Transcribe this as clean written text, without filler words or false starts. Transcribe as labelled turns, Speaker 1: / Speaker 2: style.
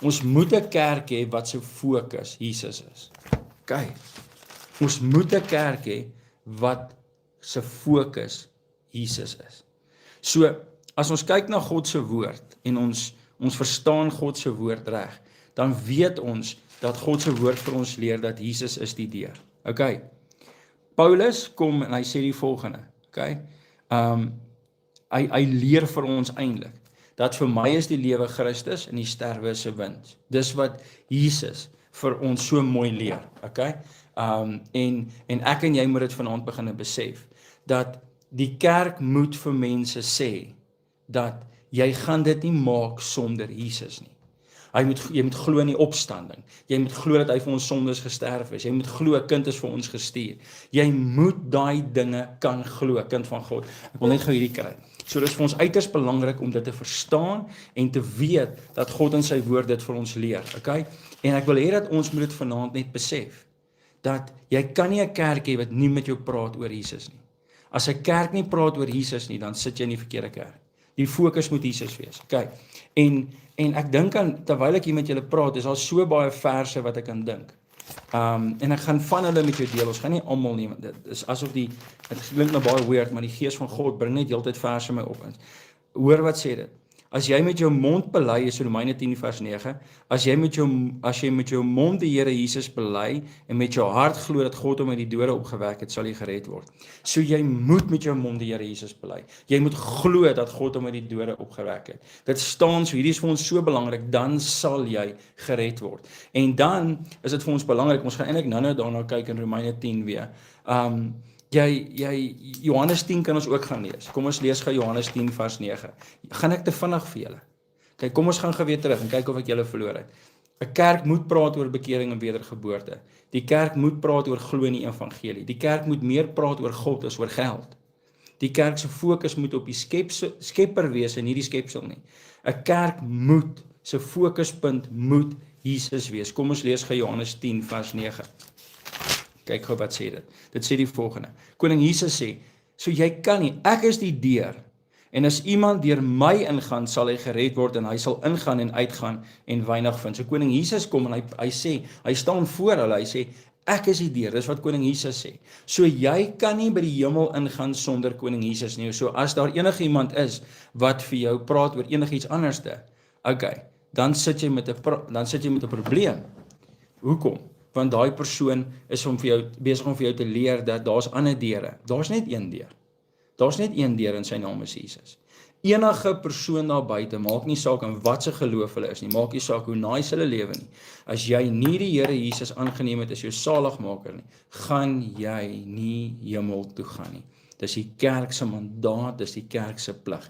Speaker 1: Ons moet 'n kerk hê wat se fokus Jesus is. OK. Ons moet 'n kerk hê wat se fokus Jesus is. So, as ons kyk na God se woord en ons verstaan God se woord reg, dan weet ons dat God se woord vir ons leer dat Jesus is die deur. OK. Paulus kom en hy sê die volgende, OK? Hy leer vir ons eintlik dat vir my is die lewe Christus en die sterwe is 'n wins. Dis wat Jesus vir ons so mooi leer, OK? En ek en jy moet dit vanaand begin besef dat die kerk moet vir mense sê dat jy gaan dit nie maak sonder Jesus nie. Jy moet glo in die opstanding. Jy moet glo dat hy vir ons sondes gesterf is. Jy moet glo 'n kind is vir ons gestuur. Jy moet daai dinge kan glo, kind van God. Ek wil net gou hierdie kry. So dis vir ons uiters belangrik om dit te verstaan en te weet dat God in sy woord dit vir ons leer, okay? En ek wil hê dat ons moet dit vanaand net besef dat jy kan nie 'n kerk hê wat nie met jou praat oor Jesus nie. As 'n kerk nie praat oor Jesus nie, dan sit jy in die verkeerde kerk. Die fokus moet Jesus wees. Okay. En ek dink aan terwyl ek hier met julle praat, is daar so baie verse wat ek kan dink. En ek gaan van hulle met jou deel. Ons gaan nie almal nie, want dit is asof dit klink nou baie weird, maar die Gees van God bring net heeltyd verse my op. Hoor wat sê dit? As jy met jou mond bely, is Romeine 10 vers 9, as jy met jou mond die Here Jesus bely en met jou hart glo dat God hom uit die dode opgewek het, sal jy gered word. So jy moet met jou mond die Here Jesus bely. Jy moet glo dat God hom uit die dode opgewek het. Dit staan so, hierdie is vir ons so belangrik, dan sal jy gered word. En dan is dit vir ons belangrik, ons gaan eintlik nou daarna kyk in Romeine 10 weer. Johannes 10 kan ons ook gaan lees. Kom ons lees gou Johannes 10 vers 9. Gaan ek te vinnig vir julle? Kyk, kom ons gaan gou weer terug en kyk of ek julle verloor het. 'n Kerk moet praat oor bekering en wedergeboorte. Die kerk moet praat oor glo in die evangelie. Die kerk moet meer praat oor God as oor geld. Die kerk se fokus moet op die skepper wees en nie die skepsel nie. 'n Kerk moet, se fokuspunt moet Jesus wees. Kom ons lees gou Johannes 10 vers 9. Kyk gou wat sê dit. Dit sê die volgende. Koning Jesus sê, so jy kan nie, ek is die deur, en as iemand deur my ingaan, sal hy gered word, en hy sal ingaan en uitgaan en weinig vind. So koning Jesus kom en hy sê, hy staan voor hulle, hy sê, ek is die deur, dis wat koning Jesus sê. So jy kan nie by die hemel ingaan sonder koning Jesus nie. So as daar enige iemand is, wat vir jou praat oor enigiets anderste, okay, dan sit jy met 'n probleem. Hoekom? Want daai persoon is besig om vir jou te leer dat daar's ander deure. Daar's net een deur. Daar's net een deur en sy naam is Jesus. Enige persoon daar buite, maak nie saak in wat se geloof hulle is nie, maak nie saak hoe nice hulle lewe nie. As jy nie die Here Jesus aangeneem het as jou saligmaker nie, gaan jy nie hemel toe gaan nie. Dis die kerk se mandaat, dis die kerk se plig.